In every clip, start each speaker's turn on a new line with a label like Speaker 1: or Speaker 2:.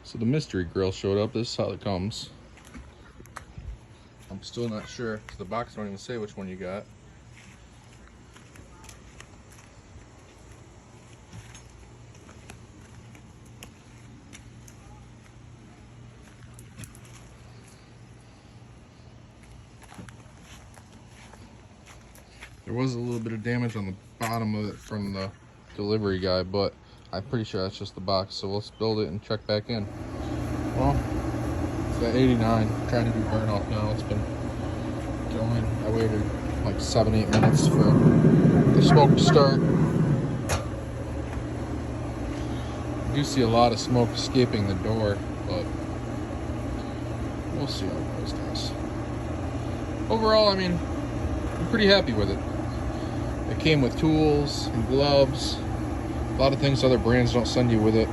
Speaker 1: So the mystery grill showed up. This is how it comes. I'm still not sure, because the box don't even say which one you got. There was a little bit of damage on the bottom of it from the delivery guy, but I'm pretty sure that's just the box, so let's build it and check back in. Well, it's at 89, I'm trying to do burn off now. It's been going. I waited like 7-8 minutes for the smoke to start. I do see a lot of smoke escaping the door, but we'll see how it goes, guys. Overall, I mean, I'm pretty happy with it. It came with tools and gloves, a lot of things other brands don't send you with it.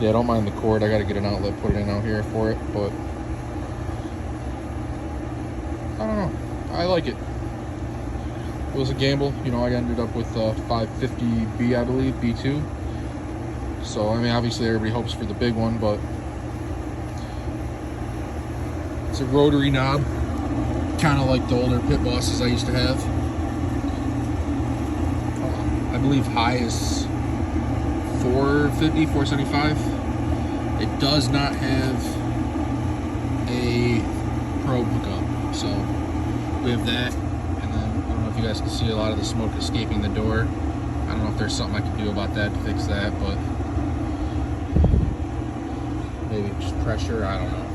Speaker 1: Yeah, I don't mind the cord. I got to get an outlet, put it in out here for it, but I don't know. I like it. It was a gamble. You know, I ended up with a 550B, I believe, B2. So, I mean, obviously everybody hopes for the big one, but it's a rotary knob, kind of like the older pit bosses I used to have. I believe high is 450, 475. It does not have a probe hookup, so we have that. And then I don't know if you guys can see a lot of the smoke escaping the door. I don't know if there's something I can do about that to fix that, but maybe just pressure, I don't know.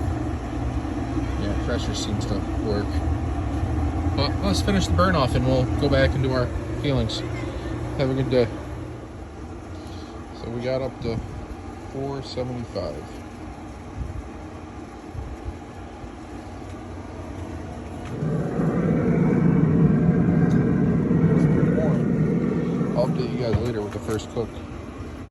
Speaker 1: Yeah, pressure seems to work. But let's finish the burn off and we'll go back and do our feelings. Have a good day. So we got up to 475. It's pretty warm. I'll update you guys later with the first cook.